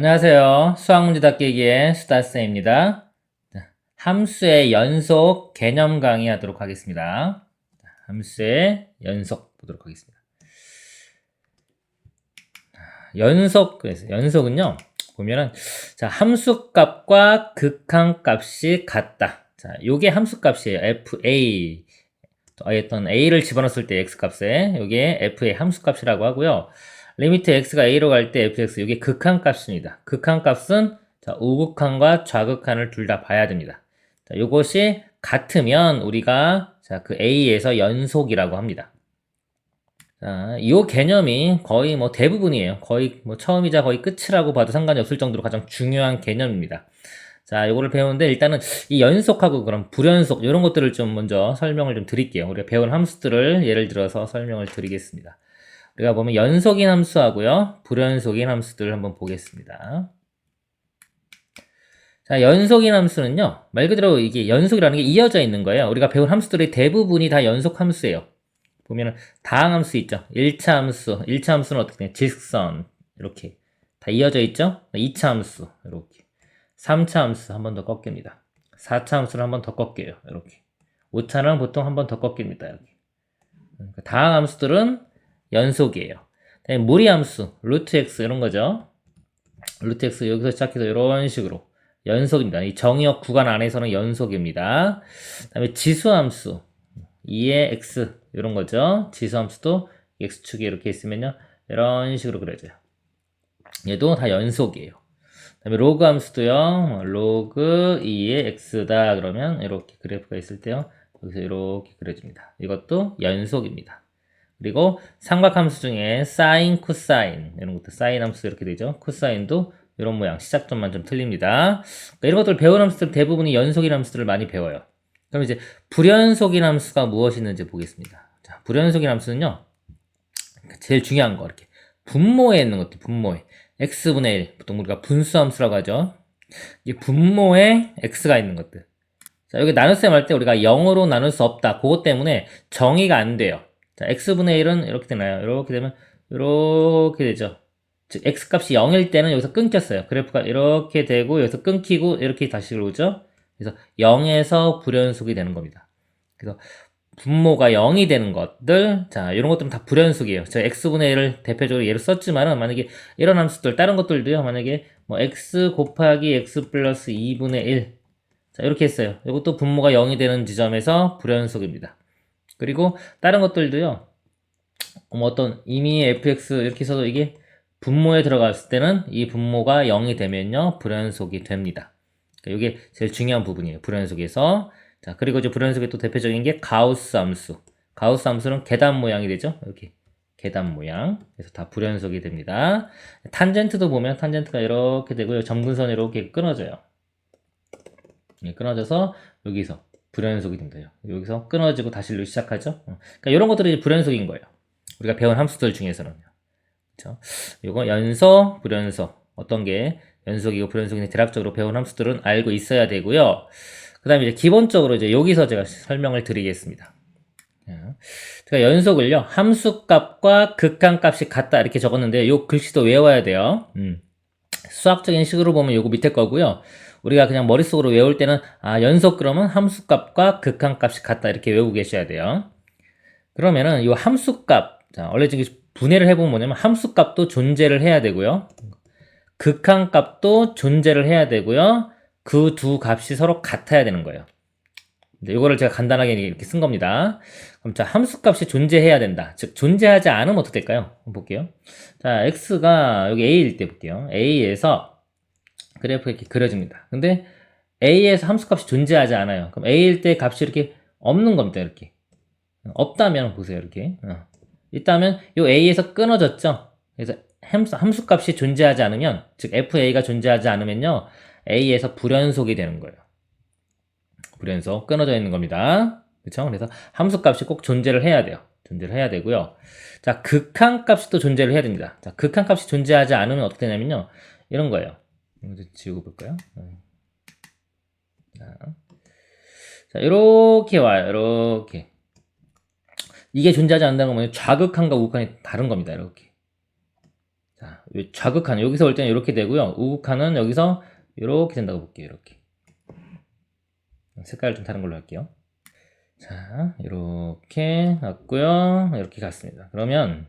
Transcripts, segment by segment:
안녕하세요. 수학문제 닫기기의 수다쌤입니다. 함수의 연속 개념 강의하도록 하겠습니다. 함수의 연속 보도록 하겠습니다. 연속은요, 보면은, 자, 함수값과 극한값이 같다. 자, 요게 함수값이에요. fa. 어떤 a를 집어넣었을 때 x값에, 요게 f의 함수값이라고 하고요. 리미트 x가 a로 갈 때 fx, 이게 극한값입니다. 극한값은 자, 우극한과 좌극한을 둘 다 봐야 됩니다. 자, 이것이 같으면 우리가 자, 그 a에서 연속이라고 합니다. 자, 이 개념이 거의 뭐 대부분이에요. 거의 뭐 처음이자 거의 끝이라고 봐도 상관이 없을 정도로 가장 중요한 개념입니다. 자, 요거를 배우는데 일단은 이 연속하고 그럼 불연속 이런 것들을 좀 먼저 설명을 좀 드릴게요. 우리가 배운 함수들을 예를 들어서 설명을 드리겠습니다. 우리가 보면 연속인 함수하고요, 불연속인 함수들을 한번 보겠습니다. 자, 연속인 함수는요, 말 그대로 이게 연속이라는 게 이어져 있는 거예요. 우리가 배운 함수들의 대부분이 다 연속 함수예요. 보면은 다항함수 있죠. 1차 함수, 1차 함수는 어떻게 돼요? 직선 이렇게 다 이어져 있죠. 2차 함수 이렇게, 3차 함수 한 번 더 꺾입니다. 4차 함수를 한 번 더 꺾여요. 이렇게 5차는 보통 한 번 더 꺾입니다. 여기. 그러니까 다항함수들은 연속이에요. 무리함수, 루트 x 이런 거죠. 루트 x 여기서 시작해서 이런 식으로 연속입니다. 이 정의역 구간 안에서는 연속입니다. 그 다음에 지수함수 2의 x 이런 거죠. 지수함수도 x축이 이렇게 있으면요, 이런 식으로 그려져요. 얘도 다 연속이에요. 그 다음에 로그 함수도요, 로그 2의 x다 그러면 이렇게 그래프가 있을 때요, 여기서 이렇게 그려집니다. 이것도 연속입니다. 그리고 삼각함수 중에 사인, 코사인 이런 것도 사인 함수 이렇게 되죠. 코사인도 이런 모양, 시작점만 좀 틀립니다. 그러니까 이런 것들 배운 함수들 대부분이 연속인 함수들을 많이 배워요. 그럼 이제 불연속인 함수가 무엇이 있는지 보겠습니다. 자, 불연속인 함수는요, 제일 중요한 거 이렇게 분모에 있는 것들, 분모에 x분의 1, 보통 우리가 분수함수라고 하죠. 이 분모에 x가 있는 것들. 자, 여기 나눗셈 할 때 우리가 0으로 나눌 수 없다. 그것 때문에 정의가 안 돼요. 자, x분의 1은 이렇게 되나요? 이렇게 되면 이렇게 되죠. 즉 x값이 0일 때는 여기서 끊겼어요. 그래프가 이렇게 되고 여기서 끊기고 이렇게 다시 오죠. 그래서 0에서 불연속이 되는 겁니다. 그래서 분모가 0이 되는 것들, 자, 이런 것들은 다 불연속이에요. 제가 x분의 1을 대표적으로 예를 썼지만은, 만약에 이런 함수들, 다른 것들도요, 만약에 뭐 x 곱하기 x 플러스 2분의 1, 자, 이렇게 했어요. 이것도 분모가 0이 되는 지점에서 불연속입니다. 그리고 다른 것들도요, 뭐 어떤 이미 fx 이렇게 해서도 이게 분모에 들어갔을 때는 이 분모가 0이 되면요, 불연속이 됩니다. 그러니까 이게 제일 중요한 부분이에요. 불연속에서. 자, 그리고 이제 불연속의 또 대표적인 게 가우스 함수. 가우스 함수는 계단 모양이 되죠. 이렇게 계단 모양. 그래서 다 불연속이 됩니다. 탄젠트도 보면 탄젠트가 이렇게 되고요. 점근선이 이렇게 끊어져요. 끊어져서 여기서 불연속이 됩니다. 여기서 끊어지고 다시 시작하죠. 그러니까 이런 것들이 불연속인 거예요. 우리가 배운 함수들 중에서는요. 그렇죠? 이거 연속, 불연속 어떤 게 연속이고 불연속인지 대략적으로 배운 함수들은 알고 있어야 되고요. 그 다음에 이제 기본적으로 이제 여기서 제가 설명을 드리겠습니다. 제가 연속을요, 함수값과 극한값이 같다 이렇게 적었는데 이 글씨도 외워야 돼요. 수학적인 식으로 보면 요거 밑에 거고요. 우리가 그냥 머릿속으로 외울 때는 연속 그러면 함수값과 극한값이 같다 이렇게 외우고 계셔야 돼요. 그러면은 이 함수값, 자, 원래 지금 분해를 해보면 뭐냐면 함수값도 존재를 해야 되고요. 극한값도 존재를 해야 되고요. 그 두 값이 서로 같아야 되는 거예요. 이거를 제가 간단하게 이렇게 쓴 겁니다. 그럼 자, 함수값이 존재해야 된다. 즉 존재하지 않으면 어떻게 될까요? 한번 볼게요. 자, x가 여기 a일 때 볼게요. a에서 그래프가 이렇게 그려집니다. 근데 a에서 함수값이 존재하지 않아요. 그럼 a일 때 값이 이렇게 없는 겁니다. 이렇게 없다면 보세요. 이렇게 있다면 요 a에서 끊어졌죠. 그래서 함수값이 존재하지 않으면, 즉 fa가 존재하지 않으면요, a에서 불연속이 되는 거예요. 불연속 끊어져 있는 겁니다. 그렇죠? 그래서 함수값이 꼭 존재를 해야 돼요. 존재를 해야 되고요. 자, 극한값이 또 존재를 해야 됩니다. 자, 극한값이 존재하지 않으면 어떻게 되냐면요, 이런 거예요. 이거 지우고 볼까요? 자, 이렇게 와요. 이렇게. 이게 존재하지 않는다는 건 뭐냐면 좌극한과 우극한이 다른 겁니다. 이렇게. 자, 요 좌극한 여기서 올 때는 이렇게 되고요. 우극한은 여기서 이렇게 된다고 볼게요. 이렇게. 색깔 좀 다른 걸로 할게요. 자, 이렇게 갔고요. 이렇게 갔습니다. 그러면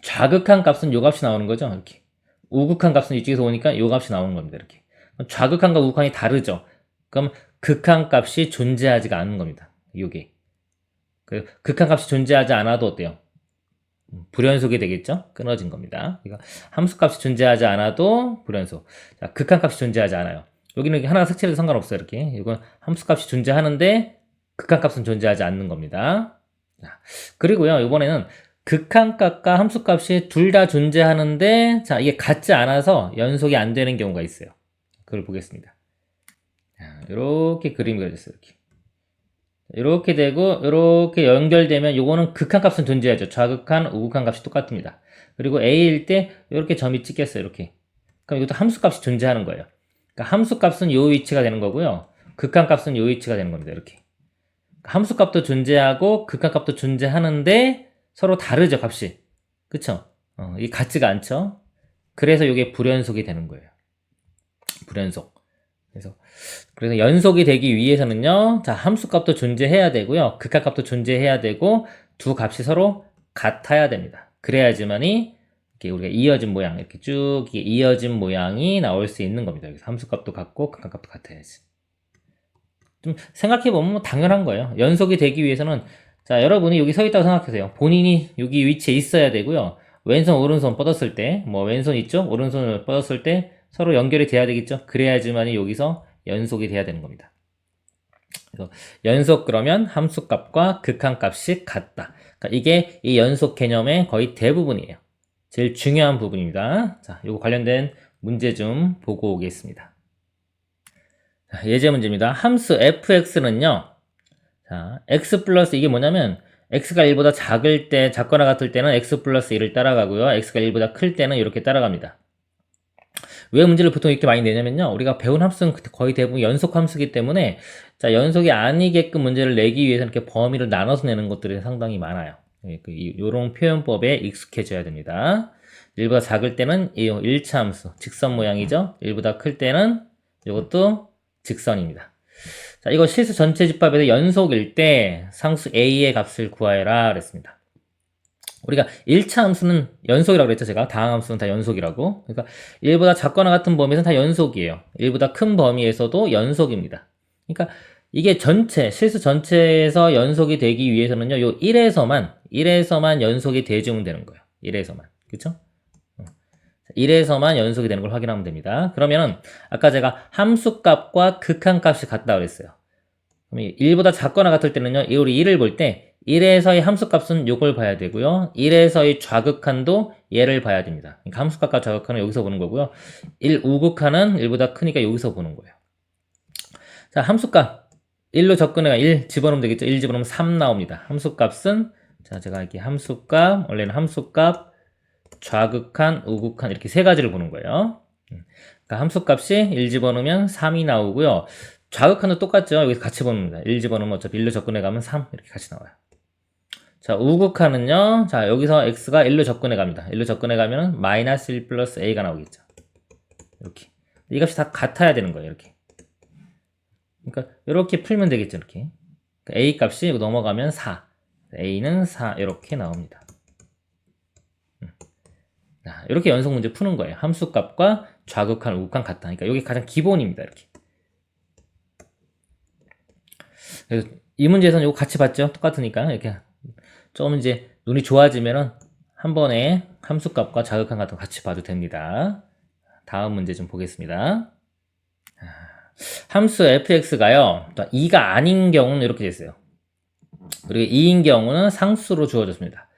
좌극한 값은 요 값이 나오는 거죠. 이렇게. 우극한 값은 이쪽에서 오니까 요 값이 나오는 겁니다. 이렇게. 좌극한과 우극한이 다르죠. 그럼 극한 값이 존재하지가 않는 겁니다. 요게. 그 극한 값이 존재하지 않아도 어때요? 불연속이 되겠죠? 끊어진 겁니다. 그러니까 함수 값이 존재하지 않아도 불연속. 자, 극한 값이 존재하지 않아요. 여기는 하나가 색칠해도 상관없어요. 이렇게. 이건 함수 값이 존재하는데 극한 값은 존재하지 않는 겁니다. 자, 그리고요. 이번에는 극한 값과 함수 값이 둘 다 존재하는데 자, 이게 같지 않아서 연속이 안 되는 경우가 있어요. 그걸 보겠습니다. 자, 이렇게 그림이 그려졌어요. 이렇게. 이렇게 되고 이렇게 연결되면 요거는 극한 값은 존재하죠. 좌극한, 우극한 값이 똑같습니다. 그리고 A일 때 이렇게 점이 찍혔어요. 이렇게. 그럼 이것도 함수 값이 존재하는 거예요. 그러니까 함수 값은 요 위치가 되는 거고요. 극한 값은 요 위치가 되는 겁니다. 이렇게. 함수 값도 존재하고 극한 값도 존재하는데 서로 다르죠, 값이. 그쵸? 이게 같지가 않죠? 그래서 이게 불연속이 되는 거예요. 불연속. 그래서 연속이 되기 위해서는요, 자, 함수 값도 존재해야 되고요, 극한 값도 존재해야 되고, 두 값이 서로 같아야 됩니다. 그래야지만이, 이렇게 우리가 이어진 모양, 이렇게 쭉 이어진 모양이 나올 수 있는 겁니다. 여기서 함수 값도 같고, 극한 값도 같아야지. 좀 생각해보면 뭐 당연한 거예요. 연속이 되기 위해서는, 자, 여러분이 여기 서 있다고 생각하세요. 본인이 여기 위치에 있어야 되고요. 왼손, 오른손 뻗었을 때, 뭐 왼손 있죠? 오른손을 뻗었을 때 서로 연결이 돼야 되겠죠? 그래야지만이 여기서 연속이 돼야 되는 겁니다. 그래서 연속 그러면 함수값과 극한값이 같다. 그러니까 이게 이 연속 개념의 거의 대부분이에요. 제일 중요한 부분입니다. 자, 요거 관련된 문제 좀 보고 오겠습니다. 자, 예제 문제입니다. 함수 fx는요. 자, x 플러스 이게 뭐냐면 x가 1보다 작을 때, 작거나 같을 때는 x 플러스 1을 따라가고요. x가 1보다 클 때는 이렇게 따라갑니다. 왜 문제를 보통 이렇게 많이 내냐면요. 우리가 배운 함수는 거의 대부분 연속 함수이기 때문에 자, 연속이 아니게끔 문제를 내기 위해서 이렇게 범위를 나눠서 내는 것들이 상당히 많아요. 이런 표현법에 익숙해져야 됩니다. 1보다 작을 때는 이 1차 함수, 직선 모양이죠. 1보다 클 때는 이것도 직선입니다. 자, 이거 실수 전체 집합에서 연속일 때 상수 a의 값을 구하여라 그랬습니다. 우리가 1차 함수는 연속이라고 그랬죠, 제가. 다항 함수는 다 연속이라고. 그러니까 1보다 작거나 같은 범위에서는 다 연속이에요. 1보다 큰 범위에서도 연속입니다. 그러니까 이게 전체, 실수 전체에서 연속이 되기 위해서는요, 요 1에서만 연속이 되어주면 되는 거예요. 1에서만. 그쵸? 1에서만 연속이 되는 걸 확인하면 됩니다. 그러면은, 아까 제가 함수값과 극한값이 같다 그랬어요. 그럼 1보다 작거나 같을 때는요, 우리 1을 볼 때, 1에서의 함수값은 요걸 봐야 되고요. 1에서의 좌극한도 얘를 봐야 됩니다. 그러니까 함수값과 좌극한은 여기서 보는 거고요. 1 우극한은 1보다 크니까 여기서 보는 거예요. 자, 함수값 1로 접근해가 1 집어넣으면 되겠죠. 1 집어넣으면 3 나옵니다. 함수값은 자, 제가 이렇게 함수값, 원래는 함수값, 좌극한, 우극한 이렇게 세 가지를 보는 거예요. 그러니까 함수값이 1 집어넣으면 3이 나오고요. 좌극한도 똑같죠. 여기서 같이 보는 겁니다. 1 집어넣으면 어차피 1로 접근해 가면 3 이렇게 같이 나와요. 자, 우극한은요. 자, 여기서 x가 1로 접근해 갑니다. 1로 접근해 가면은 마이너스 1 플러스 a가 나오겠죠. 이렇게. 이 값이 다 같아야 되는 거예요. 이렇게. 그러니까 이렇게 풀면 되겠죠. 이렇게. 그러니까 a 값이 넘어가면 4. a는 4 이렇게 나옵니다. 자, 이렇게 연속 문제 푸는 거예요. 함수값과 좌극한, 우극한 같다. 그러니까 이게 가장 기본입니다. 이렇게. 그래서 이 문제에서는 이거 같이 봤죠? 똑같으니까 이렇게 좀 이제 눈이 좋아지면은 한 번에 함수값과 좌극한 같은 거 같이 봐도 됩니다. 다음 문제 좀 보겠습니다. 함수 fx가요 2가 아닌 경우는 이렇게 됐어요. 그리고 2인 경우는 상수로 주어졌습니다.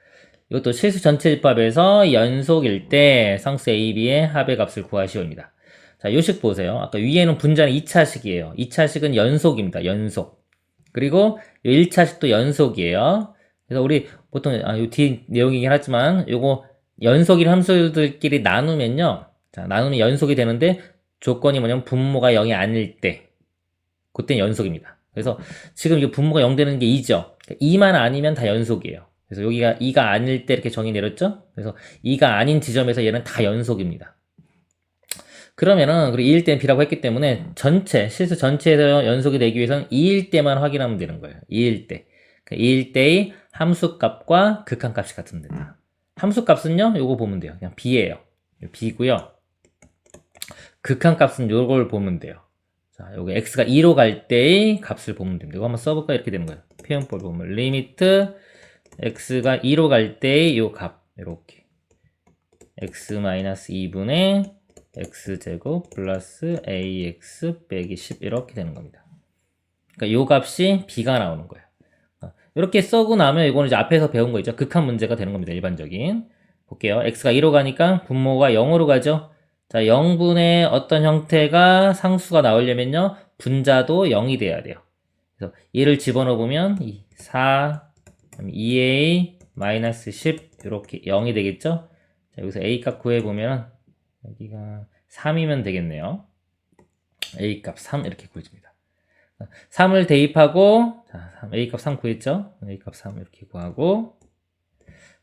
이것도 실수 전체 집합에서 연속일 때 상수 a, b의 합의 값을 구하시오입니다. 자, 요식 보세요. 아까 위에는 분자는 2차식이에요. 2차식은 연속입니다. 연속. 그리고 1차식도 연속이에요. 그래서 우리 보통 요 뒤 내용이긴 하지만 요거 연속인 함수들끼리 나누면요. 자, 나누면 연속이 되는데 조건이 뭐냐면 분모가 0이 아닐 때 그때는 연속입니다. 그래서 지금 이게 분모가 0 되는 게 2죠. 2만 아니면 다 연속이에요. 그래서 여기가 2가 아닐 때 이렇게 정의 내렸죠? 그래서 2가 아닌 지점에서 얘는 다 연속입니다. 그러면은, 그리고 2일 때는 B라고 했기 때문에 실수 전체에서 연속이 되기 위해서는 2일 때만 확인하면 되는 거예요. 2일 때. 2일 때의 함수값과 극한값이 같으면 된다. 함수값은요, 요거 보면 돼요. 그냥 B예요. B고요. 극한값은 요걸 보면 돼요. 자, 여기 x가 2로 갈 때의 값을 보면 됩니다. 이거 한번 써볼까? 이렇게 되는 거예요. 표현법 보면 리미트 x가 2로 갈 때의 요 값, 이렇게 x-2분의 x제곱 플러스 ax 빼기 10 이렇게 되는 겁니다. 그러니까 요 값이 b가 나오는 거예요. 이렇게 써고 나면 이거는 이제 앞에서 배운 거 있죠. 극한 문제가 되는 겁니다. 일반적인. 볼게요. x가 2로 가니까 분모가 0으로 가죠. 자, 0분의 어떤 형태가 상수가 나오려면요. 분자도 0이 돼야 돼요. 그래서 2를 집어넣으면 4, 2a, 마이너스 10 이렇게 0이 되겠죠. 자, 여기서 a 값 구해보면 여기가 3이면 되겠네요. a 값 3 이렇게 구해집니다. 3을 대입하고 자, a 값 3 구했죠. a 값 3 이렇게 구하고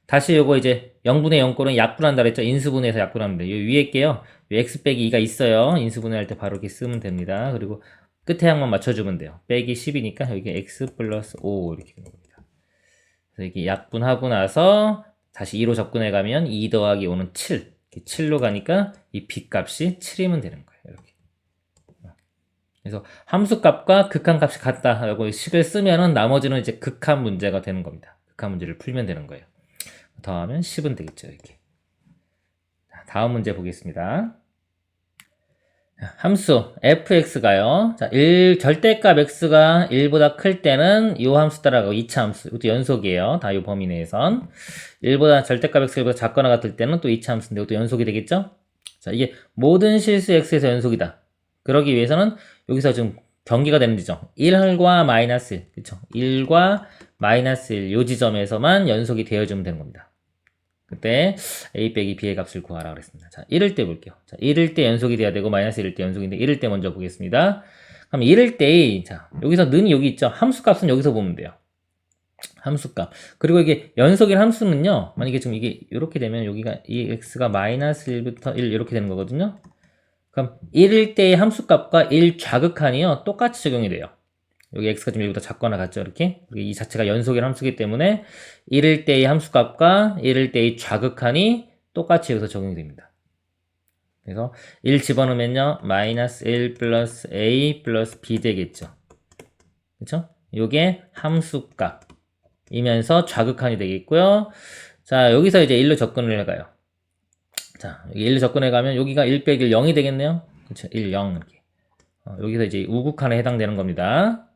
다시 요거 이제 0분의 0꼴은 약분한다 그랬죠. 인수분해해서 약분하면 돼요. 요 위에 게요. 요 x 빼기 2가 있어요. 인수분해할 때 바로 이렇게 쓰면 됩니다. 그리고 끝에 항만 맞춰주면 돼요. 빼기 10이니까 여기 x 플러스 5 이렇게 되는 겁니다. 그래서 이렇게 약분하고 나서 다시 2로 접근해 가면 2 더하기 5는 7. 7로 가니까 이 b 값이 7이면 되는 거예요. 이렇게. 그래서 함수값과 극한값이 같다. 라고 식을 쓰면은 나머지는 이제 극한 문제가 되는 겁니다. 극한 문제를 풀면 되는 거예요. 더하면 10은 되겠죠, 이렇게. 다음 문제 보겠습니다. 함수 fx가요. 자, 절대값 x가 1보다 클 때는 이 함수 따라가고 2차 함수, 이것도 연속이에요. 다 이 범위 내에선. 1보다 절대값 x가 1보다 작거나 같을 때는 또 2차 함수인데 이것도 연속이 되겠죠? 자, 이게 모든 실수 x에서 연속이다. 그러기 위해서는 여기서 지금 경계가 되는 지점 1과 마이너스 1, 그쵸? 1과 마이너스 1, 요 지점에서만 연속이 되어주면 되는 겁니다. 그때 a 빼기 b의 값을 구하라 그랬습니다. 자, 1일 때 볼게요. 자, 1일 때 연속이 돼야 되고 마이너스 1일 때 연속인데 1일 때 먼저 보겠습니다. 그럼 1일 때 자, 여기서 는이 여기 있죠. 함수값은 여기서 보면 돼요. 함수값. 그리고 이게 연속인 함수는요. 만약에 지금 이게 이렇게 되면 여기가 이 x가 마이너스 1부터 1 이렇게 되는 거거든요. 그럼 1일 때의 함수값과 1 좌극한이요. 똑같이 적용이 돼요. 여기 x가 좀 1보다 작거나 같죠, 이렇게. 이 자체가 연속인 함수이기 때문에 1일 때의 함수값과 1일 때의 좌극한이 똑같이 여기서 적용이 됩니다. 그래서 1 집어넣으면요, 마이너스 1 플러스 a 플러스 b 되겠죠. 그쵸? 요게 함수값이면서 좌극한이 되겠고요. 자, 여기서 이제 1로 접근을 해가요. 자, 여기 1로 접근해 가면 여기가 1 빼기 1, 0이 되겠네요. 그쵸? 1, 0 이렇게. 여기서 이제 우극한에 해당되는 겁니다.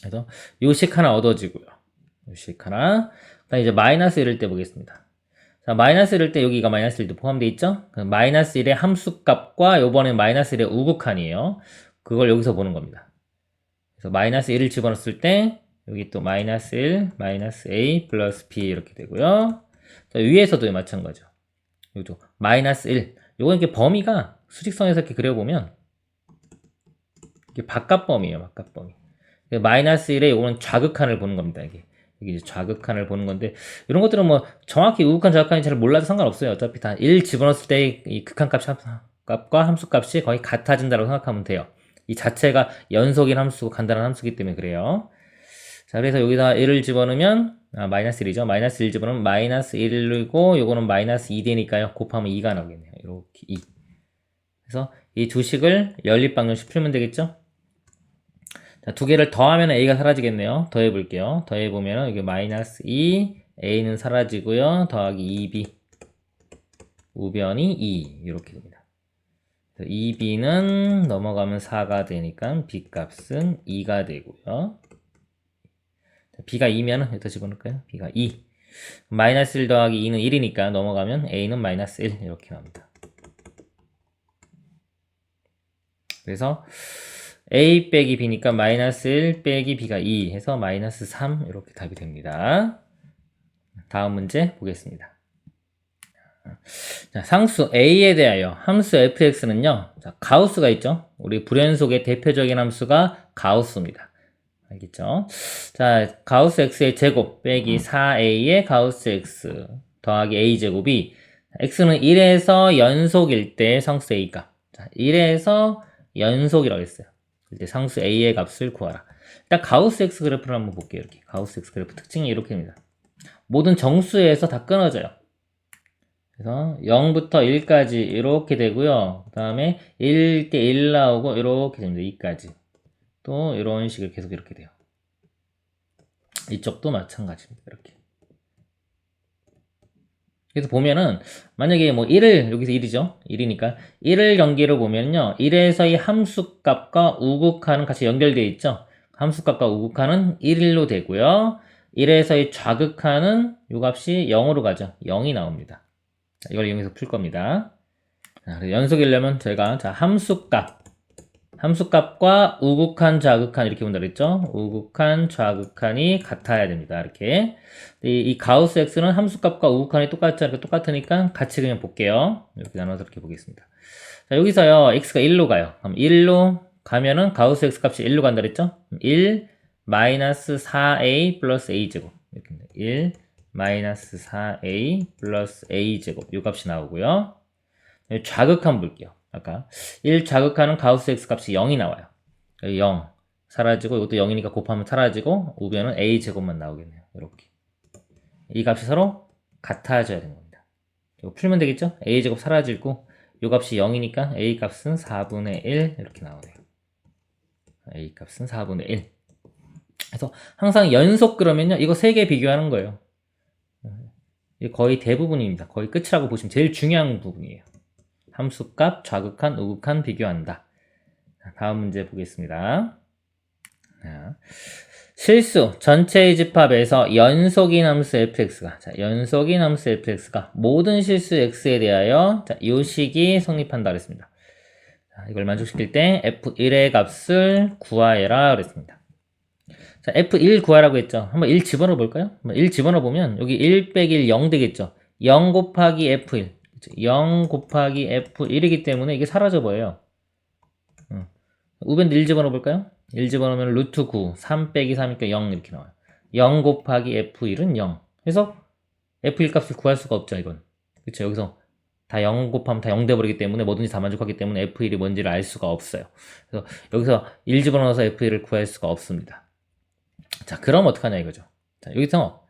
그래서 요식 하나 얻어지고요. 요식 하나. 그다음 이제 마이너스 1일 때 보겠습니다. 자, 마이너스 1일 때 여기가 마이너스 1도 포함되어 있죠? 마이너스 1의 함수값과 요번엔 마이너스 1의 우극한이에요. 그걸 여기서 보는 겁니다. 그래서 마이너스 1을 집어넣었을 때 여기 또 마이너스 1, 마이너스 a 플러스 b 이렇게 되고요. 자, 위에서도 마찬가지죠. 여기도 마이너스 1. 요건 이렇게 범위가 수직선에서 이렇게 그려보면 이게 바깥 범위예요. 바깥 범위. 마이너스 1에 요거는 좌극한을 보는 겁니다. 이게 이제 좌극한을 보는 건데 이런 것들은 뭐 정확히 우극한 좌극한이 잘 몰라도 상관없어요. 어차피 다 1 집어넣었을 때 이 극한값과 함수값이 거의 같아진다고 생각하면 돼요. 이 자체가 연속인 함수고 간단한 함수기 때문에 그래요. 자, 그래서 여기다 1을 집어넣으면 마이너스 1이죠. 마이너스 1 집어넣으면 마이너스 1이고 요거는 마이너스 2 되니까요. 곱하면 2가 나오겠네요. 이렇게 2. 그래서 이 두 식을 연립방정식 풀면 되겠죠? 자, 두 개를 더하면 a가 사라지겠네요. 더해볼게요. 더해보면 이게 마이너스 2, a는 사라지고요. 더하기 2b, 우변이 2 이렇게 됩니다. 2b는 넘어가면 4가 되니까 b 값은 2가 되고요. b가 2면 여기다 집어넣을까요? b가 2. 마이너스 1 더하기 2는 1이니까 넘어가면 a는 마이너스 1 이렇게 나옵니다. 그래서 a 빼기 b니까 마이너스 1 빼기 b가 2 해서 마이너스 3 이렇게 답이 됩니다. 다음 문제 보겠습니다. 자, 상수 a에 대하여 함수 fx는요. 자, 가우스가 있죠. 우리 불연속의 대표적인 함수가 가우스입니다. 알겠죠? 자, 가우스 x의 제곱 빼기 4a의 가우스 x 더하기 a 제곱이 x는 1에서 연속일 때 상수 a가 자, 1에서 연속이라고 했어요. 이제 상수 a의 값을 구하라. 일단 가우스 x 그래프를 한번 볼게요. 이렇게 가우스 x 그래프 특징이 이렇게입니다. 모든 정수에서 다 끊어져요. 그래서 0부터 1까지 이렇게 되고요. 그 다음에 1대 1 나오고 이렇게 됩니다. 2까지. 또 이런 식으로 계속 이렇게 돼요. 이쪽도 마찬가지입니다. 이렇게. 그래서 보면은 만약에 뭐 1을 여기서 1이죠. 1이니까 1을 경계로 보면요. 1에서의 함수값과 우극한은 같이 연결되어 있죠. 함수값과 우극한은 1로 되고요. 1에서의 좌극한은 이 값이 0으로 가죠. 0이 나옵니다. 자, 이걸 이용해서 풀 겁니다. 자, 연속이려면 저희가 자 함수값과 우극한, 좌극한 이렇게 본다 그랬죠? 우극한, 좌극한이 같아야 됩니다. 이렇게. 이 가우스 x는 함수값과 우극한이 똑같으니까 같이 그냥 볼게요. 이렇게 나눠서 이렇게 보겠습니다. 자, 여기서요, x가 1로 가요. 그럼 1로 가면은 가우스 x 값이 1로 간다 그랬죠? 1 마이너스 4a 플러스 a 제곱. 이렇게 1 마이너스 4a 플러스 a 제곱. 이 값이 나오고요. 좌극한 볼게요. 아까 1 좌극하는 가우스 x 값이 0이 나와요. 0 사라지고 이것도 0이니까 곱하면 사라지고 우변은 a 제곱만 나오겠네요. 이렇게 이 값이 서로 같아져야 되는 겁니다. 이거 풀면 되겠죠? a 제곱 사라지고 이 값이 0이니까 a 값은 4분의 1 이렇게 나오네요. a 값은 4분의 1. 그래서 항상 연속 그러면요 이거 3개 비교하는 거예요. 이게 거의 대부분입니다. 거의 끝이라고 보시면 제일 중요한 부분이에요. 함수값, 좌극한, 우극한 비교한다. 다음 문제 보겠습니다. 실수, 전체의 집합에서 연속인 함수 fx가 연속인 함수 fx가 모든 실수 x에 대하여 이 식이 성립한다 그랬습니다. 이걸 만족시킬 때 f1의 값을 구하여라 그랬습니다. 자, f1 구하라고 했죠. 한번 1 집어넣어 볼까요? 1 집어넣어 보면 여기 1 빼기 1 0 되겠죠. 0 곱하기 f1 0 곱하기 f1이기 때문에 이게 사라져 보여요. 우변도 1 집어넣어 볼까요? 1 집어넣으면 루트 9, 3 빼기 3이니까 0 이렇게 나와요. 0 곱하기 f1은 0. 그래서 f1 값을 구할 수가 없죠, 이건. 그쵸, 여기서 다 0 곱하면 다 0 돼버리기 때문에 뭐든지 다 만족하기 때문에 f1이 뭔지를 알 수가 없어요. 그래서 여기서 1 집어넣어서 f1을 구할 수가 없습니다. 자, 그럼 어떡하냐 이거죠. 자, 여기서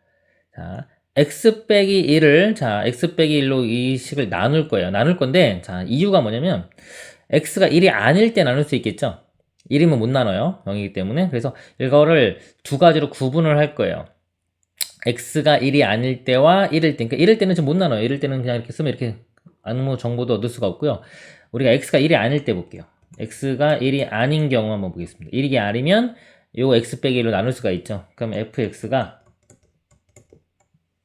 자, x 빼기 1을 x 빼기 1로 이 식을 나눌 거예요. 나눌 건데 자, 이유가 뭐냐면 x가 1이 아닐 때 나눌 수 있겠죠. 1이면 못 나눠요. 0이기 때문에. 그래서 이거를 두 가지로 구분을 할 거예요. x가 1이 아닐 때와 1일 때. 그러니까 1일 때는 좀 못 나눠요. 1일 때는 그냥 이렇게 쓰면 이렇게 아무 정보도 얻을 수가 없고요. 우리가 x가 1이 아닐 때 볼게요. x가 1이 아닌 경우 한번 보겠습니다. 1이 아니면 요거 x 빼기 1로 나눌 수가 있죠. 그럼 fx가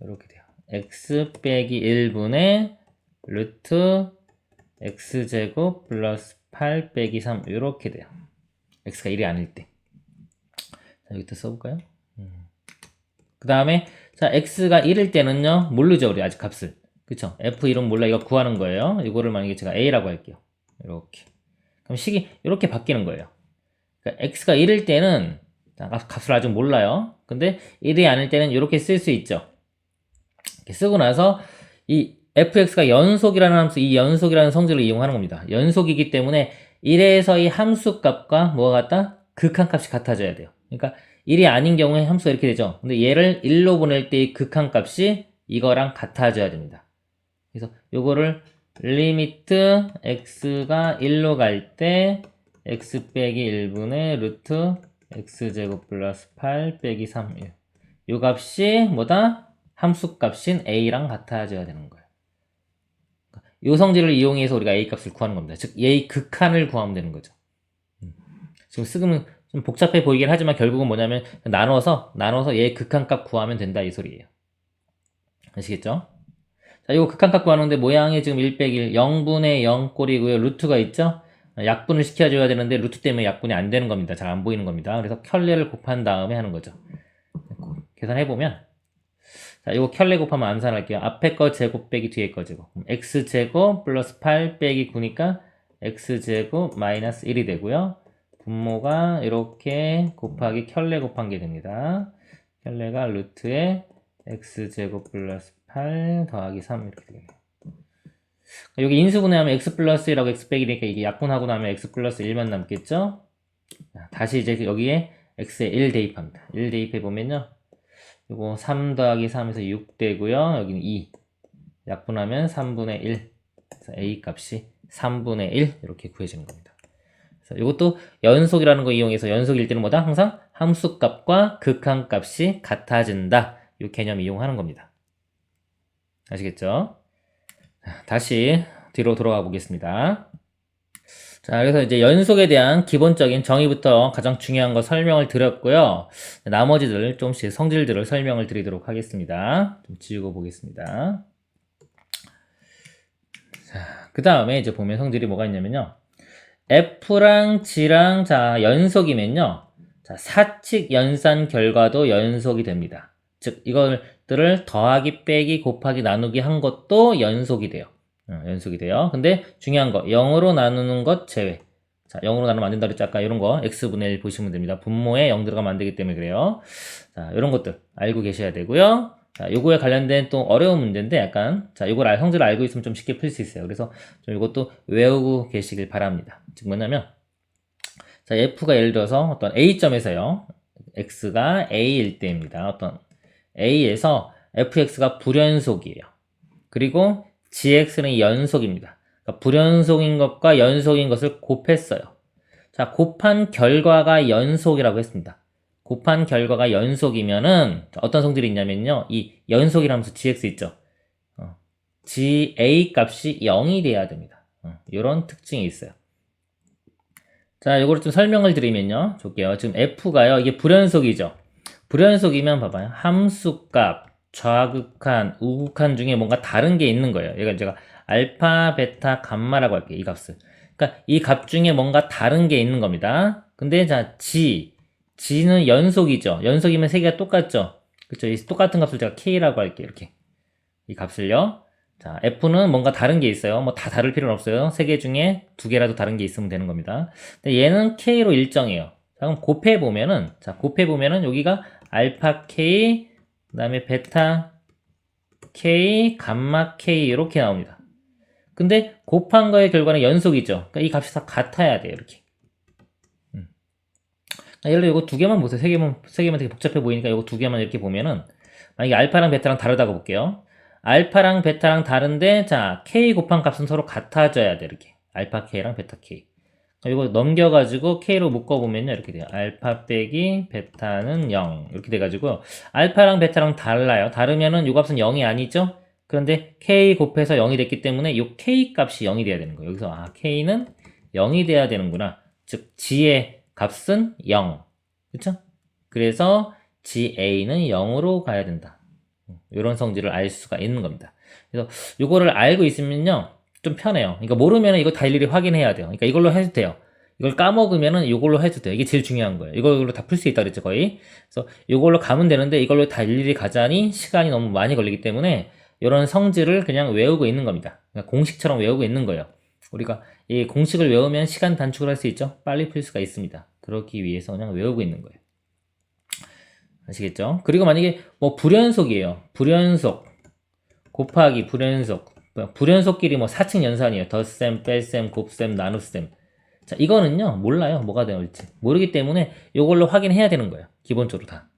이렇게 돼요. x 빼기 1분의 루트 x제곱 플러스 8 빼기 3 이렇게 돼요. x가 1이 아닐 때. 자, 여기다 써볼까요? 그 다음에 자 x가 1일 때는요 모르죠 우리 아직 값을. 그쵸? f1은 몰라. 이거 구하는 거예요. 이거를 만약에 제가 a라고 할게요. 이렇게. 그럼 식이 이렇게 바뀌는 거예요. 그러니까 x가 1일 때는 자, 값을 아직 몰라요. 근데 1이 아닐 때는 이렇게 쓸 수 있죠. 이렇게 쓰고 나서 이 fx가 연속이라는 함수, 이 연속이라는 성질을 이용하는 겁니다. 연속이기 때문에 1에서의 함수값과 뭐가 같다? 극한값이 같아져야 돼요. 그러니까 1이 아닌 경우에 함수가 이렇게 되죠. 근데 얘를 1로 보낼 때 이 극한값이 이거랑 같아져야 됩니다. 그래서 요거를 리미트 x가 1로 갈 때 x 빼기 1분의 루트 x제곱 플러스 8 빼기 3 요 값이 뭐다? 함수값인 a랑 같아져야 되는 거예요. 요 성질을 이용해서 우리가 a 값을 구하는 겁니다. 즉 a 극한을 구하면 되는 거죠. 지금 쓰면 좀 복잡해 보이긴 하지만 결국은 뭐냐면 나눠서 얘 극한값 구하면 된다 이 소리예요. 아시겠죠? 자, 이거 극한값 구하는데 모양이 지금 1 빼기 1, 0분의 0 꼴이고요. 루트가 있죠? 약분을 시켜줘야 되는데 루트 때문에 약분이 안 되는 겁니다. 잘 안 보이는 겁니다. 그래서 켤레를 곱한 다음에 하는 거죠. 계산해보면 자, 이거 켤레 곱하면 암산할게요. 앞에 거 제곱 빼기 뒤에 거 제곱. x제곱 플러스 8 빼기 9니까 x제곱 마이너스 1이 되고요. 분모가 이렇게 곱하기 켤레 곱한 게 됩니다. 켤레가 루트에 x제곱 플러스 8 더하기 3 이렇게 되겠네요. 여기 인수분해하면 x 플러스 1하고 x 빼기 되니까 이게 약분하고 나면 x 플러스 1만 남겠죠? 다시 이제 여기에 x에 1 대입합니다. 1 대입해 보면요. 요거 3 더하기 3에서 6 되고요. 여기는 2. 약분하면 3분의 1. 그래서 a 값이 3분의 1 이렇게 구해지는 겁니다. 그래서 이것도 연속이라는 거 이용해서 연속일 때는 뭐다? 항상 함수값과 극한값이 같아진다. 이 개념 이용하는 겁니다. 아시겠죠? 다시 뒤로 돌아가 보겠습니다. 자, 그래서 이제 연속에 대한 기본적인 정의부터 가장 중요한 거 설명을 드렸고요. 나머지들 좀씩 성질들을 설명을 드리도록 하겠습니다. 좀 지우고 보겠습니다. 자, 그 다음에 이제 보면 성질이 뭐가 있냐면요. F랑 G랑 자, 연속이면요. 자, 사칙 연산 결과도 연속이 됩니다. 즉, 이것들을 더하기, 빼기, 곱하기, 나누기 한 것도 연속이 돼요. 연속이 돼요. 근데 중요한 거, 0으로 나누는 것 제외. 자, 0으로 나누면 안 된다 그랬죠? 아까 이런 거, x분의 1 보시면 됩니다. 분모에 0 들어가면 안 되기 때문에 그래요. 자, 이런 것들 알고 계셔야 되고요. 자, 요거에 관련된 또 어려운 문제인데 약간, 자, 요걸 성질을 알고 있으면 좀 쉽게 풀 수 있어요. 그래서 좀 이것도 외우고 계시길 바랍니다. 즉 뭐냐면, 자, f가 예를 들어서 어떤 A점에서요, x가 A일 때입니다. 어떤 A에서 fx가 불연속이에요. 그리고 gx는 연속입니다. 그러니까 불연속인 것과 연속인 것을 곱했어요. 자, 곱한 결과가 연속이라고 했습니다. 곱한 결과가 연속이면은 어떤 성질이 있냐면요. 이 연속이라면서 gx 있죠. ga 값이 0이 돼야 됩니다. 이런 특징이 있어요. 자, 요거를 좀 설명을 드리면요. 볼게요. 지금 f가요. 이게 불연속이죠. 불연속이면 봐봐요. 함수값, 좌극한, 우극한 중에 뭔가 다른 게 있는 거예요. 얘가 제가 알파, 베타, 감마라고 할게요. 이 값을. 그러니까 이 값 중에 뭔가 다른 게 있는 겁니다. 근데 자, g는 연속이죠. 연속이면 세 개가 똑같죠. 그쵸? 이 똑같은 값을 제가 k라고 할게요. 이렇게. 이 값을요. 자, f는 뭔가 다른 게 있어요. 뭐 다 다를 필요는 없어요. 세 개 중에 두 개라도 다른 게 있으면 되는 겁니다. 근데 얘는 k로 일정해요. 자, 그럼 곱해보면은, 자, 곱해보면은 여기가 알파 k, 그 다음에 베타 k, 감마 k 이렇게 나옵니다. 근데 곱한 거의 결과는 연속이죠. 그러니까 이 값이 다 같아야 돼요. 이렇게. 예를 들어 이거 두 개만 보세요. 세 개만 되게 복잡해 보이니까 이거 두 개만 이렇게 보면은 만약에 알파랑 베타랑 다르다고 볼게요. 알파랑 베타랑 다른데 자 k 곱한 값은 서로 같아져야 돼. 이렇게 알파 k랑 베타 k. 이거 넘겨가지고 k로 묶어보면요 이렇게 돼요. 알파 빼기 베타는 0 이렇게 돼가지고 알파랑 베타랑 달라요. 다르면은 이 값은 0이 아니죠. 그런데 k 곱해서 0이 됐기 때문에 이 k 값이 0이 돼야 되는 거예요. 여기서 k는 0이 돼야 되는구나. 즉 g의 값은 0 그쵸? 그래서 ga는 0으로 가야 된다. 이런 성질을 알 수가 있는 겁니다. 그래서 이거를 알고 있으면요 좀 편해요. 그러니까 모르면 이거 다 일일이 확인해야 돼요. 그러니까 이걸로 해도 돼요. 이걸 까먹으면은 이걸로 해도 돼요. 이게 제일 중요한 거예요. 이걸로 다 풀 수 있다 그랬죠, 거의. 그래서 이걸로 가면 되는데 이걸로 다 일일이 가자니 시간이 너무 많이 걸리기 때문에 이런 성질을 그냥 외우고 있는 겁니다. 그러니까 공식처럼 외우고 있는 거예요. 우리가 이 공식을 외우면 시간 단축을 할 수 있죠. 빨리 풀 수가 있습니다. 그렇기 위해서 그냥 외우고 있는 거예요. 아시겠죠? 그리고 만약에 뭐 불연속이에요. 불연속 곱하기 불연속끼리 뭐 사칙 연산이에요. 덧셈, 뺄셈, 곱셈, 나눗셈. 자, 이거는요, 몰라요. 뭐가 되을지. 모르기 때문에 이걸로 확인해야 되는 거예요. 기본적으로 다.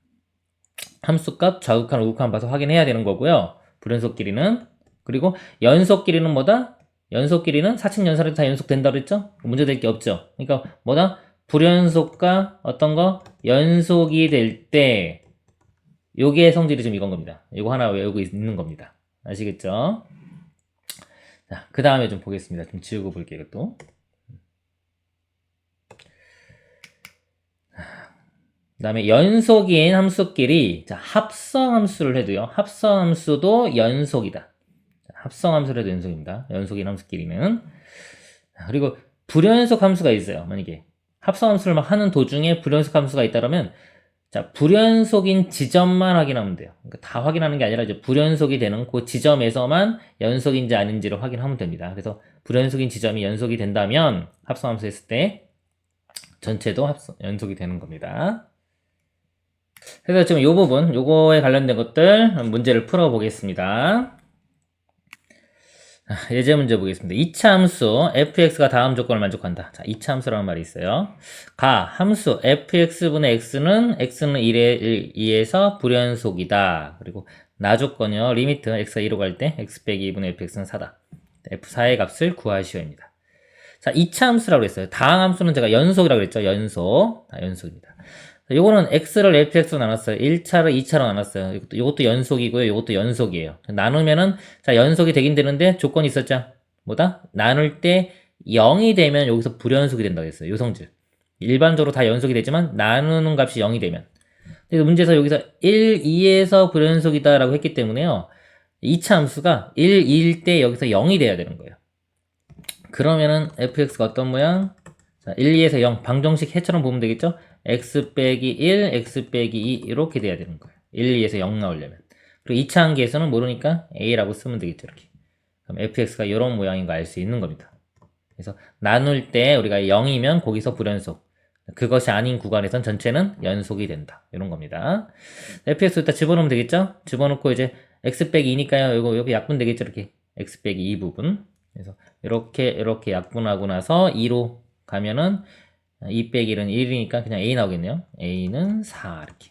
함수값, 좌극한, 우극한 봐서 확인해야 되는 거고요. 불연속끼리는. 그리고 연속끼리는 뭐다? 연속끼리는 사칙 연산에도 다 연속된다고 했죠? 문제될 게 없죠. 그러니까 뭐다? 불연속과 어떤 거? 연속이 될 때, 요게 성질이 지금 이건 겁니다. 이거 하나 외우고 있는 겁니다. 아시겠죠? 자, 그 다음에 좀 보겠습니다. 좀 지우고 볼게요, 이것도. 그 다음에 연속인 함수끼리 자, 합성함수를 해도요. 합성함수도 연속이다. 합성함수를 해도 연속입니다. 연속인 함수끼리는. 그리고 불연속 함수가 있어요. 만약에 합성함수를 막 하는 도중에 불연속 함수가 있다면 자, 불연속인 지점만 확인하면 돼요. 그러니까 다 확인하는 게 아니라 이제 불연속이 되는 그 지점에서만 연속인지 아닌지를 확인하면 됩니다. 그래서 불연속인 지점이 연속이 된다면 합성함수 했을 때 전체도 연속이 되는 겁니다. 그래서 지금 이 부분, 요거에 관련된 것들 문제를 풀어보겠습니다. 예제 문제 보겠습니다. 2차 함수 fx가 다음 조건을 만족한다. 자, 2차 함수라는 말이 있어요. 함수 fx분의 x는 1에 2에서 불연속이다. 그리고 나 조건이요. 리미트 x가 2로 갈 때 x 빼기 2분의 fx는 4다. f4의 값을 구하시오입니다. 자, 2차 함수라고 했어요. 다항 함수는 제가 연속이라고 그랬죠. 연속입니다. 요거는 x를 fx로 나눴어요. 1차를 2차로 나눴어요. 이것도 연속이고요. 이것도 연속이에요. 나누면은, 자, 연속이 되긴 되는데, 조건이 있었죠. 뭐다? 나눌 때 0이 되면 여기서 불연속이 된다고 했어요. 요 성질. 일반적으로 다 연속이 되지만, 나누는 값이 0이 되면. 근데 문제에서 여기서 1, 2에서 불연속이다라고 했기 때문에요. 2차 함수가 1, 2일 때 여기서 0이 돼야 되는 거예요. 그러면은 fx가 어떤 모양? 자, 1, 2에서 0. 방정식 해처럼 보면 되겠죠? x 빼기 1, x 빼기 2 이렇게 돼야 되는 거예요. 1, 2에서 0 나오려면. 그리고 2차 한계에서는 모르니까 a라고 쓰면 되겠죠. 이렇게. 그럼 fx가 이런 모양인 거 알 수 있는 겁니다. 그래서 나눌 때 우리가 0이면 거기서 불연속. 그것이 아닌 구간에선 전체는 연속이 된다. 이런 겁니다. fx 일단 집어넣으면 되겠죠? 집어넣고 이제 x 빼기 2니까요. 이거 여기 약분 되겠죠? 이렇게. x 빼기 2 부분. 그래서 이렇게 약분하고 나서 2로 가면은 2 빼기 1은 1이니까 그냥 a 나오겠네요. a는 4 이렇게.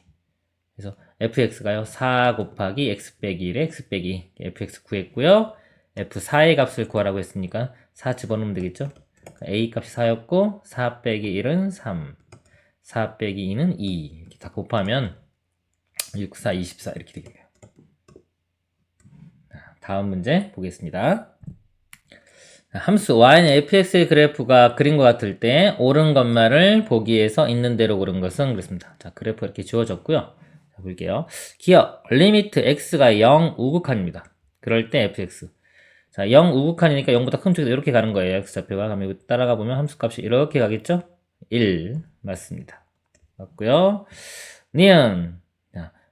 그래서 fx가요. 4 곱하기 x 빼기 1에 x 빼기 fx 구했고요. f4의 값을 구하라고 했으니까 4 집어넣으면 되겠죠. a 값이 4였고 4 빼기 1은 3 4 빼기 2는 2 이렇게 다 곱하면 6, 4, 24 이렇게 되겠네요. 다음 문제 보겠습니다. 함수 y는 fx의 그래프가 그린 것 같을 때 옳은 것만을 보기 위해서 있는 대로 고른 것은 그렇습니다. 자, 그래프 이렇게 지워졌고요. 자, 볼게요. 기억 리미트 x가 0 우극한입니다. 그럴 때 fx. 자, 0 우극한이니까 0보다 큰 쪽에서 이렇게 가는 거예요. x좌표가. 그럼 이거 따라가 보면 함수값이 이렇게 가겠죠? 1 맞습니다. 맞고요. 니은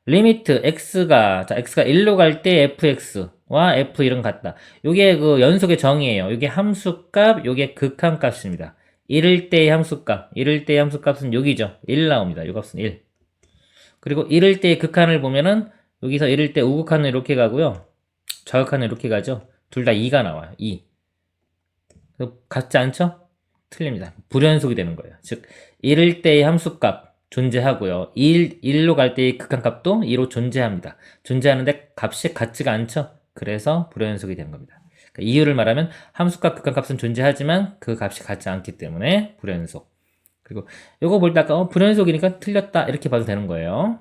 리미트 x가 1로 갈 때 fx와 f1은 같다. 요게 그 연속의 정의예요. 요게 함수값, 요게 극한값입니다. 1일 때의 함수값, 1일 때의 함수값은 여기죠. 1 나옵니다. 요 값은 1. 그리고 1일 때의 극한을 보면은 여기서 1일 때 우극한은 이렇게 가고요. 좌극한은 이렇게 가죠. 둘 다 2가 나와요. 2. 같지 않죠? 틀립니다. 불연속이 되는 거예요. 즉 1일 때의 함수값 존재하고요. 1로 갈 때의 극한값도 2로 존재합니다. 존재하는데 값이 같지가 않죠. 그래서 불연속이 되는 겁니다. 그러니까 이유를 말하면 함수값, 극한값은 존재하지만 그 값이 같지 않기 때문에 불연속. 그리고 이거 볼 때 아까 불연속이니까 틀렸다 이렇게 봐도 되는 거예요.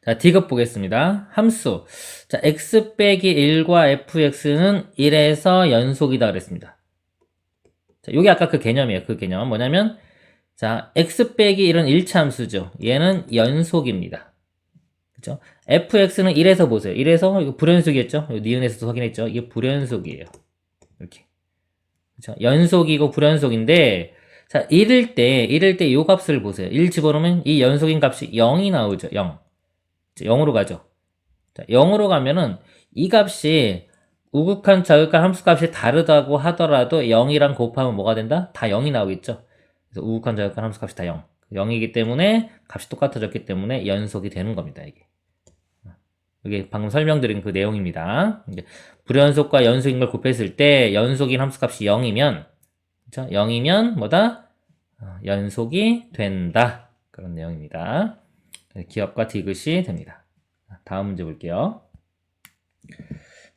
자, D급 보겠습니다. 함수. 자, x 빼기 1과 fx는 1에서 연속이다 그랬습니다. 자, 요게 아까 그 개념이에요. 그 개념. 뭐냐면 자, x 빼기 1은 1차 함수죠. 얘는 연속입니다. 그죠? fx는 1에서 보세요. 1에서 이거 불연속이었죠? 니은에서도 확인했죠? 이게 불연속이에요. 이렇게. 그죠? 연속이고 불연속인데 자, 1일 때 요 값을 보세요. 1 집어넣으면 이 연속인 값이 0이 나오죠. 0. 0으로 가죠. 자, 0으로 가면은 이 값이 우극한, 좌극한 함수값이 다르다고 하더라도 0이랑 곱하면 뭐가 된다? 다 0이 나오겠죠. 그래서 우극한, 좌극한 함수값이 다 0. 0이기 때문에 값이 똑같아졌기 때문에 연속이 되는 겁니다. 이게 방금 설명드린 그 내용입니다. 이제 불연속과 연속인 걸 곱했을 때 연속인 함수값이 0이면 그렇죠? 0이면 뭐다? 연속이 된다. 그런 내용입니다. 기업과 디귿이 됩니다. 다음 문제 볼게요.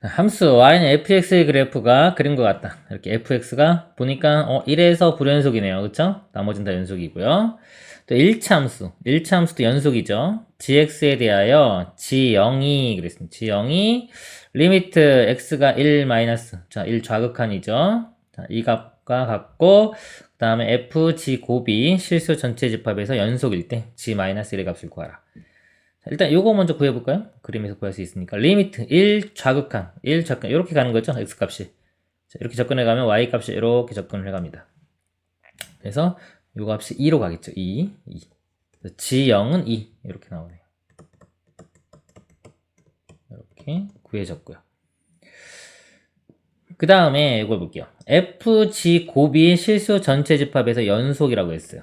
함수 y는 fx의 그래프가 그린 것 같다. 이렇게 fx가 보니까 1에서 불연속이네요. 그쵸? 나머지는 다 연속이고요. 또 1차 함수. 1차 함수도 연속이죠. gx에 대하여 g0이 그랬습니다. g0이 리미트 x가 1 마이너스. 자, 1 좌극한이죠. 자, 이 값과 같고 그 다음에 f g 곱이 실수 전체 집합에서 연속일 때 g 마이너스 1의 값을 구하라. 일단 요거 먼저 구해볼까요? 그림에서 구할 수 있으니까 리미트 1 좌극한 1 좌극한 이렇게 가는 거죠. x값이 자, 이렇게 접근해 가면 y값이 이렇게 접근을 해갑니다. 그래서 요 값이 2로 가겠죠. 2 g0은 2 이렇게 나오네요. 이렇게 구해졌고요. 그 다음에 이걸 볼게요. fg 곱이 실수 전체 집합에서 연속이라고 했어요.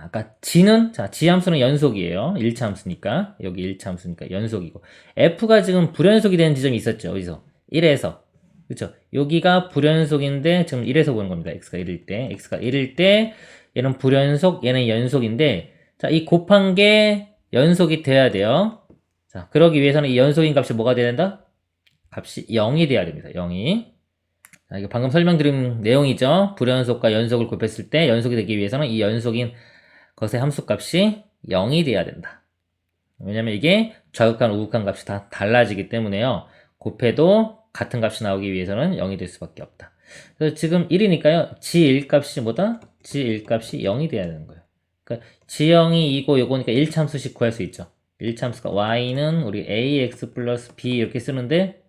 아까 g는, 자, g 함수는 연속이에요. 1차 함수니까. 여기 1차 함수니까 연속이고. f가 지금 불연속이 되는 지점이 있었죠. 어디서? 1에서. 그쵸? 여기가 불연속인데, 지금 1에서 보는 겁니다. x가 1일 때. x가 1일 때, 얘는 불연속, 얘는 연속인데, 자, 이 곱한 게 연속이 돼야 돼요. 자, 그러기 위해서는 이 연속인 값이 뭐가 돼야 된다? 값이 0이 돼야 됩니다. 0이. 자, 이거 방금 설명드린 내용이죠. 불연속과 연속을 곱했을 때 연속이 되기 위해서는 이 연속인 것의 함수값이 0이 돼야 된다. 왜냐면 이게 좌극한 우극한 값이 다 달라지기 때문에요. 곱해도 같은 값이 나오기 위해서는 0이 될 수밖에 없다. 그래서 지금 1이니까요. g1 값이 뭐다? g1 값이 0이 돼야 되는 거예요. 그러니까 g0이 2고 요거니까 1참수씩 구할 수 있죠. 1참수가 y는 우리 ax 플러스 b 이렇게 쓰는데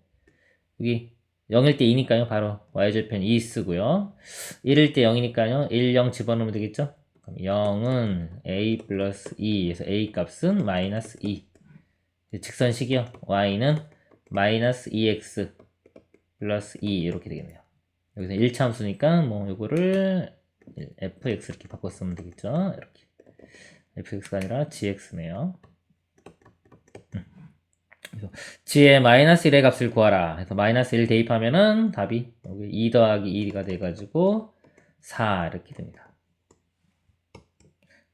여기 0일 때 2니까요. 바로 y절편 2 쓰고요. 1일 때 0이니까요. 1, 0 집어넣으면 되겠죠. 그럼 0은 a 플러스 2에서 a 값은 마이너스 2. 직선식이요. y는 마이너스 2x 플러스 2 이렇게 되겠네요. 여기서 1참수니까 뭐 요거를 fx 이렇게 바꿔 쓰면 되겠죠. 이렇게 fx가 아니라 gx네요. 그래서 g의 마이너스 1의 값을 구하라. 그래서 마이너스 1 대입하면은 답이 여기 2 더하기 2가 돼가지고 4 이렇게 됩니다.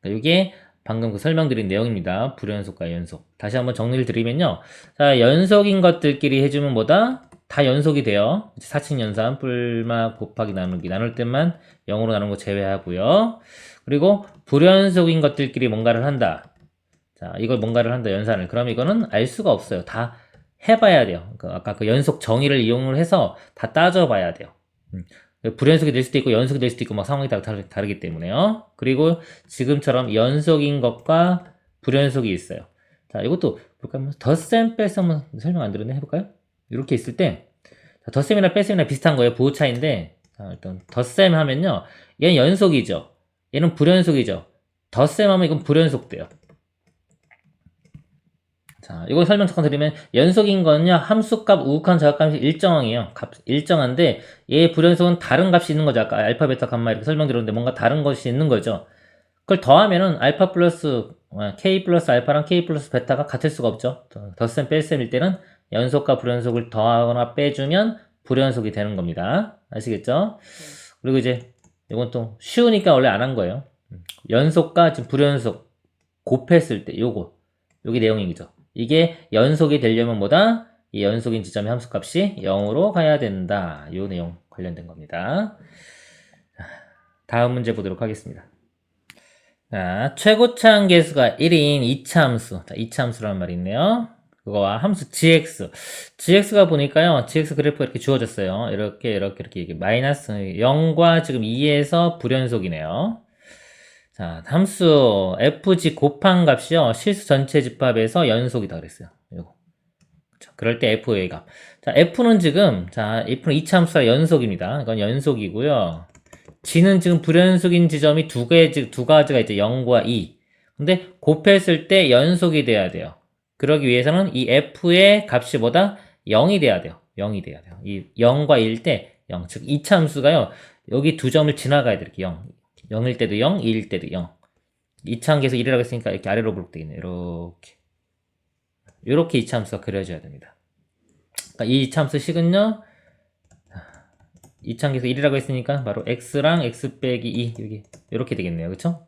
이게 방금 그 설명드린 내용입니다. 불연속과 연속. 다시 한번 정리를 드리면요. 자, 연속인 것들끼리 해주면 뭐다? 다 연속이 돼요. 4층 연산, 뿔마 곱하기 나누기. 나눌 때만 0으로 나눈 거 제외하고요. 그리고 불연속인 것들끼리 뭔가를 한다. 자, 이걸 뭔가를 한다, 연산을. 그럼 이거는 알 수가 없어요. 다 해봐야 돼요. 아까 그 연속 정의를 이용을 해서 다 따져봐야 돼요. 불연속이 될 수도 있고 연속이 될 수도 있고 막 상황이 다 다르기 때문에요. 그리고 지금처럼 연속인 것과 불연속이 있어요. 자, 이것도 볼까요? 덧셈 뺄셈 한번 설명 안 들었네. 해볼까요? 이렇게 있을 때 덧셈이나 뺄셈이나 비슷한 거예요. 부호 차이인데 자, 일단 덧셈 하면요. 얘는 연속이죠. 얘는 불연속이죠. 덧셈 하면 이건 불연속돼요. 자, 이거 설명 잠깐 드리면 연속인 거는요. 함수값, 우극한 좌극값이 일정이에요. 일정한데 얘 불연속은 다른 값이 있는 거죠. 아까 알파, 베타, 감마 이렇게 설명드렸는데 뭔가 다른 것이 있는 거죠. 그걸 더하면은 알파 플러스 k 플러스 알파랑 k 플러스 베타가 같을 수가 없죠. 덧셈 뺄셈일 때는 연속과 불연속을 더하거나 빼주면 불연속이 되는 겁니다. 아시겠죠? 그리고 이제 이건 또 쉬우니까 원래 안 한 거예요. 연속과 지금 불연속 곱했을 때 요게 내용이죠. 이게 연속이 되려면 뭐다? 이 연속인 지점의 함수값이 0으로 가야 된다. 요 내용 관련된 겁니다. 다음 문제 보도록 하겠습니다. 자, 최고차항 계수가 1인 2차 함수. 자, 2차 함수라는 말이 있네요. 그거와 함수 gx. gx가 보니까요, gx 그래프가 이렇게 주어졌어요. 이렇게 마이너스 0과 지금 2에서 불연속이네요. 자, 함수 fg 곱한 값이요. 실수 전체 집합에서 연속이다 그랬어요. 요거. 자, 그럴 때 f의 값. 자, f는 지금 f는 2차 함수가 연속입니다. 이건 연속이고요. g는 지금 불연속인 지점이 두 가지가 있죠. 0과 2. 근데 곱했을 때 연속이 돼야 돼요. 그러기 위해서는 이 f의 값이 뭐다? 0이 돼야 돼요. 0이 돼야 돼요. 이 0과 1일 때 0. 즉 2차 함수가요. 여기 두 점을 지나가야 돼요. 이렇게 0. 0일 때도 0, 2일 때도 0. 2차 함수에서 1이라고 했으니까 이렇게 아래로 부르면 되겠네요. 이렇게 2차 함수가 그려져야 됩니다. 그러니까 이 2차 함수 식은요. 2차 함수에서 1이라고 했으니까 바로 x랑 x 빼기 2 여기 이렇게 되겠네요. 그쵸?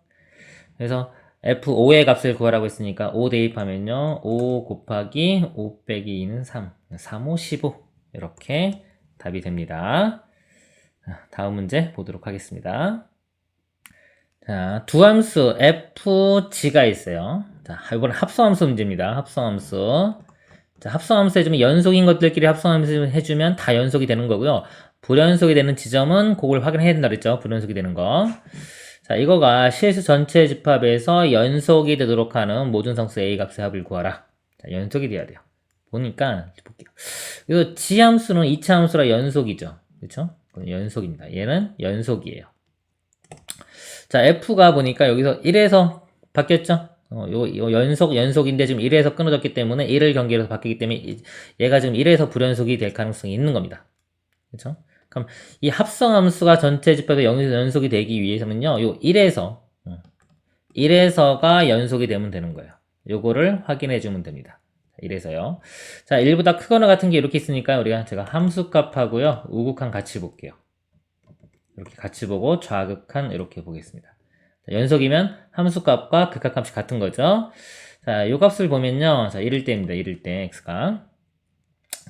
그래서 f5의 값을 구하라고 했으니까 5 대입하면요. 5 곱하기 5 빼기 2는 3. 3, 5, 15 이렇게 답이 됩니다. 다음 문제 보도록 하겠습니다. 자, 두 함수 fg가 있어요. 자, 이번엔 합성함수 문제입니다. 합성함수. 자, 합성함수 해주면 연속인 것들끼리 합성함수 해주면 다 연속이 되는 거고요. 불연속이 되는 지점은 그걸 확인해야 된다 그랬죠. 불연속이 되는 거. 자, 이거가 실수 전체 집합에서 연속이 되도록 하는 모든 상수 A 값의 합을 구하라. 자, 연속이 돼야 돼요. 보니까 볼게요. 이거 지함수는 2차 함수라 연속이죠. 그렇죠? 연속입니다. 얘는 연속이에요. 자, F가 보니까 여기서 1에서 바뀌었죠? 요 연속인데 지금 1에서 끊어졌기 때문에 1을 경계로 바뀌기 때문에 얘가 지금 1에서 불연속이 될 가능성이 있는 겁니다. 그렇죠? 그럼 이 합성함수가 전체 집합에 연속이 되기 위해서는요, 요 1에서 1에서가 연속이 되면 되는 거예요. 요거를 확인해 주면 됩니다. 1에서요. 자, 1보다 크거나 같은 게 이렇게 있으니까 제가 함수값하고요, 우극한 같이 볼게요. 이렇게 같이 보고 좌극한 이렇게 보겠습니다. 자, 연속이면 함수값과 극한값이 같은 거죠. 자, 요 값을 보면요. 자, 1일 때입니다. 1일 때 x가.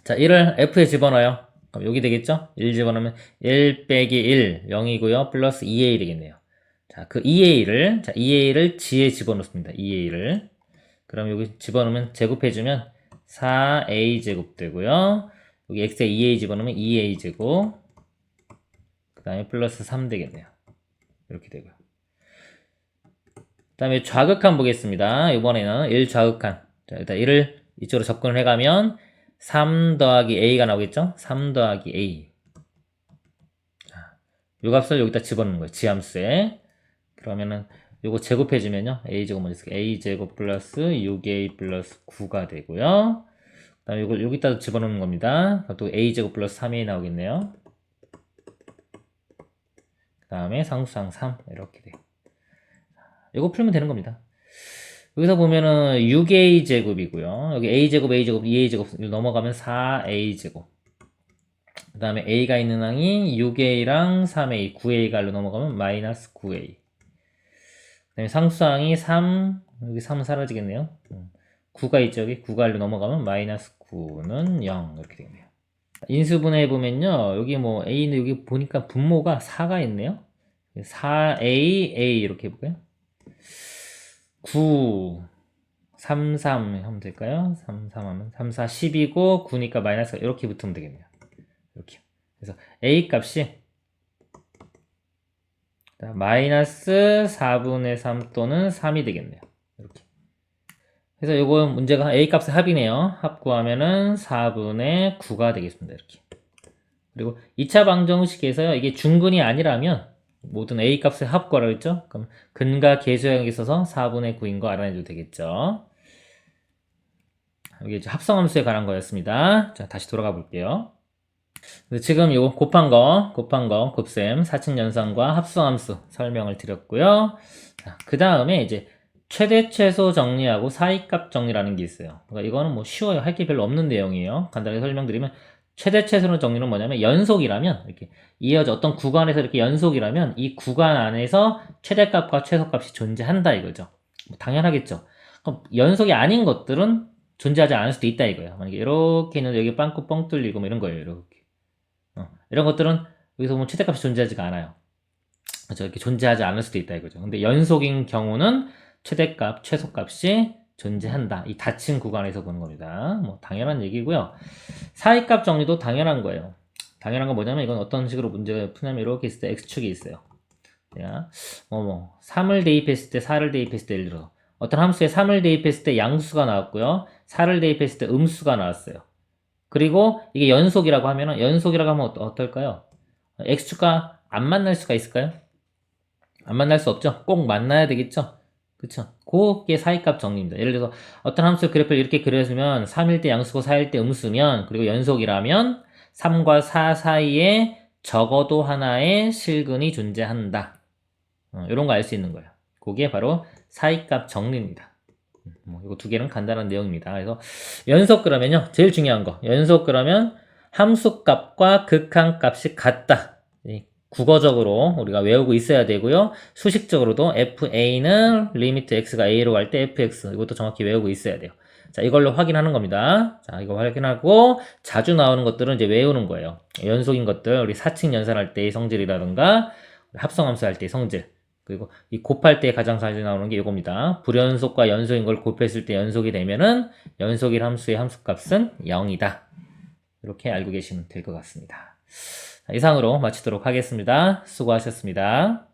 자, 1을 f에 집어넣어요. 그럼 여기 되겠죠? 1 집어넣으면 1 빼기 1, 0이고요. 플러스 2a 되겠네요. 자, 그 2a를 g에 집어넣습니다. 2a를. 그럼 여기 집어넣으면 제곱해주면 4a 제곱 되고요. 여기 x에 2a 집어넣으면 2a 제곱. 그 다음에 플러스 3 되겠네요. 이렇게 되고요. 그 다음에 좌극한 보겠습니다. 이번에는 1 좌극한. 자, 일단 1을 이쪽으로 접근을 해가면 3 더하기 a가 나오겠죠? 3 더하기 a. 자, 요 값을 여기다 집어넣는 거예요. 지함수에. 그러면은 요거 제곱해주면요. a제곱 먼저 쓸게요. a제곱 플러스 6a 플러스 9가 되고요. 그 다음에 이걸 여기다 집어넣는 겁니다. 또 a제곱 플러스 3a 나오겠네요. 그 다음에 상수항 3 이렇게 돼요. 이거 풀면 되는 겁니다. 여기서 보면은 6a 제곱이고요. 여기 a제곱, a제곱, 2a제곱 넘어가면 4a제곱. 그 다음에 a가 있는 항이 6a랑 3a, 9a가 넘어가면 마이너스 9a. 그 다음에 상수항이 3, 여기 3은 사라지겠네요. 9가 있죠. 여기 9가 넘어가면 마이너스 9는 0 이렇게 되겠네요. 인수분해 보면요. 여기 뭐 a는 여기 보니까 분모가 4가 있네요. 4a, a 이렇게 해볼까요? 9, 3, 3 하면 될까요? 3, 3 하면 3, 4, 10이고 9니까 마이너스가 이렇게 붙으면 되겠네요. 이렇게. 그래서 a 값이 마이너스 4분의 3 또는 3이 되겠네요. 이렇게. 그래서 요거 문제가 a 값의 합이네요. 합 구하면은 4분의 9가 되겠습니다. 이렇게. 그리고 2차 방정식에서요. 이게 중근이 아니라면 모든 a 값의 합 구하라고 했죠. 그럼 근과 계수형에 있어서 4분의 9인 거 알아내도 되겠죠. 이게 이제 합성함수에 관한 거였습니다. 자, 다시 돌아가 볼게요. 지금 요 곱한 거, 곱셈, 사칙 연산과 합성함수 설명을 드렸고요. 그 다음에 이제 최대 최소 정리하고 사이값 정리라는 게 있어요. 그러니까 이거는 뭐 쉬워요. 할 게 별로 없는 내용이에요. 간단하게 설명드리면 최대 최소의 정리는 뭐냐면 연속이라면 이렇게 이어져 어떤 구간에서 이렇게 연속이라면 이 구간 안에서 최대값과 최소값이 존재한다 이거죠. 뭐 당연하겠죠. 그럼 연속이 아닌 것들은 존재하지 않을 수도 있다 이거예요. 만약에 이렇게 있는데 여기 빵꾸 뻥 뚫리고 뭐 이런 거예요. 이렇게. 이런 것들은 여기서 보면 최대값이 존재하지가 않아요. 그렇죠? 이렇게 존재하지 않을 수도 있다 이거죠. 근데 연속인 경우는 최대값, 최소값이 존재한다. 이 닫힌 구간에서 보는 겁니다. 뭐 당연한 얘기고요. 사이값 정리도 당연한 거예요. 당연한 건 뭐냐면 이건 어떤 식으로 문제가 푸냐면 이렇게 있을 때 x축이 있어요. 야, 3을 대입했을 때 4를 대입했을 때 예를 들어 어떤 함수에 3을 대입했을 때 양수가 나왔고요. 4를 대입했을 때 음수가 나왔어요. 그리고 이게 연속이라고 하면 어떨까요? x축과 안 만날 수가 있을까요? 안 만날 수 없죠? 꼭 만나야 되겠죠? 그쵸? 그게 사이값 정리입니다. 예를 들어서 어떤 함수 그래프를 이렇게 그려주면 3일 때 양수고 4일 때 음수면 그리고 연속이라면 3과 4 사이에 적어도 하나의 실근이 존재한다. 이런 거 알 수 있는 거예요. 그게 바로 사이값 정리입니다. 이거 두 개는 간단한 내용입니다. 그래서 연속 그러면요. 제일 중요한 거. 연속 그러면 함수값과 극한값이 같다. 국어적으로 우리가 외우고 있어야 되고요. 수식적으로도 fa는 리미트 x가 a로 갈 때 fx 이것도 정확히 외우고 있어야 돼요. 자, 이걸로 확인하는 겁니다. 자, 이거 확인하고 자주 나오는 것들은 이제 외우는 거예요. 연속인 것들 우리 사칙 연산할 때의 성질이라든가 합성함수 할 때의 성질 그리고 이 곱할 때 가장 자주 나오는 게 이겁니다. 불연속과 연속인 걸 곱했을 때 연속이 되면은 연속일 함수의 함수값은 0이다. 이렇게 알고 계시면 될 것 같습니다. 이상으로 마치도록 하겠습니다. 수고하셨습니다.